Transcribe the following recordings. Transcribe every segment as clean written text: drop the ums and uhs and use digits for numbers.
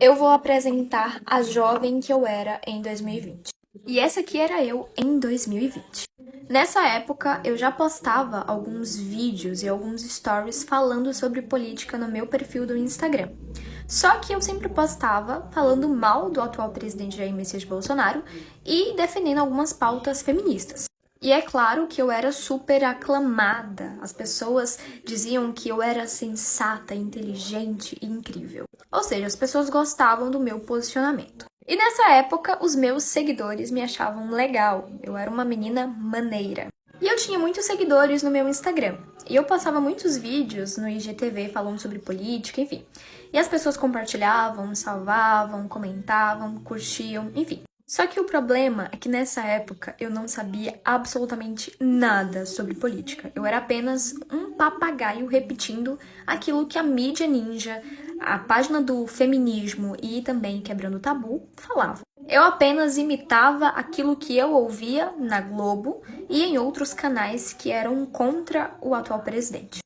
Eu vou apresentar a jovem que eu era em 2020. E essa aqui era eu em 2020. Nessa época, eu já postava alguns vídeos e alguns stories falando sobre política no meu perfil do Instagram. Só que eu sempre postava falando mal do atual presidente Jair Messias Bolsonaro e defendendo algumas pautas feministas. E é claro que eu era super aclamada. As pessoas diziam que eu era sensata, inteligente e incrível. Ou seja, as pessoas gostavam do meu posicionamento. E nessa época, os meus seguidores me achavam legal. Eu era uma menina maneira. E eu tinha muitos seguidores no meu Instagram. E eu postava muitos vídeos no IGTV falando sobre política, enfim. E as pessoas compartilhavam, salvavam, comentavam, curtiam, enfim. Só que o problema é que nessa época eu não sabia absolutamente nada sobre política. Eu era apenas um papagaio repetindo aquilo que a mídia ninja, a página do feminismo e também Quebrando o Tabu falavam. Eu apenas imitava aquilo que eu ouvia na Globo e em outros canais que eram contra o atual presidente.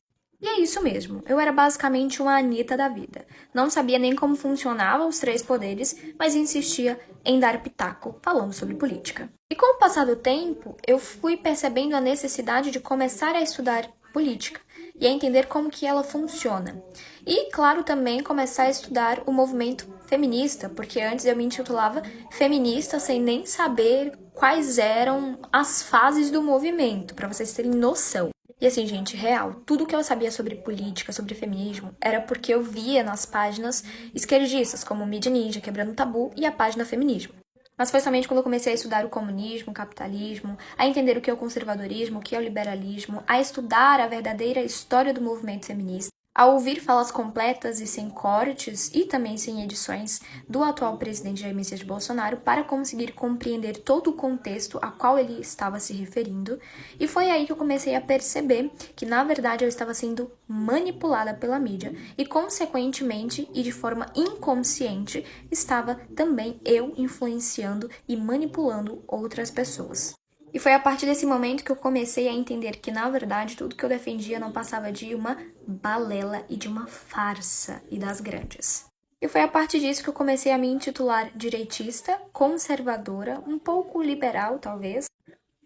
E é isso mesmo, eu era basicamente uma Anitta da vida. Não sabia nem como funcionavam os três poderes, mas insistia em dar pitaco falando sobre política. E com o passar do tempo, eu fui percebendo a necessidade de começar a estudar política e a entender como que ela funciona. E, claro, também começar a estudar o movimento feminista, porque antes eu me intitulava feminista sem nem saber quais eram as fases do movimento, para vocês terem noção. E assim, gente, real, tudo que eu sabia sobre política, sobre feminismo, era porque eu via nas páginas esquerdistas, como Mídia Ninja, Quebrando o Tabu e a página Feminismo. Mas foi somente quando eu comecei a estudar o comunismo, o capitalismo, a entender o que é o conservadorismo, o que é o liberalismo, a estudar a verdadeira história do movimento feminista, a ouvir falas completas e sem cortes e também sem edições do atual presidente Jair Messias Bolsonaro para conseguir compreender todo o contexto a qual ele estava se referindo. E foi aí que eu comecei a perceber que, na verdade, eu estava sendo manipulada pela mídia e, consequentemente, e de forma inconsciente, estava também eu influenciando e manipulando outras pessoas. E foi a partir desse momento que eu comecei a entender que, na verdade, tudo que eu defendia não passava de uma balela e de uma farsa e das grandes. E foi a partir disso que eu comecei a me intitular direitista, conservadora, um pouco liberal, talvez,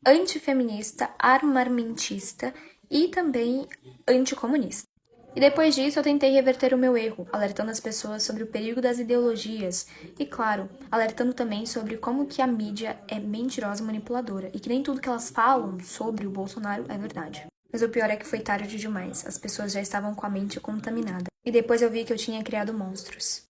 antifeminista, armamentista e também anticomunista. E depois disso eu tentei reverter o meu erro, alertando as pessoas sobre o perigo das ideologias e, claro, alertando também sobre como que a mídia é mentirosa e manipuladora e que nem tudo que elas falam sobre o Bolsonaro é verdade. Mas o pior é que foi tarde demais, as pessoas já estavam com a mente contaminada. E depois eu vi que eu tinha criado monstros.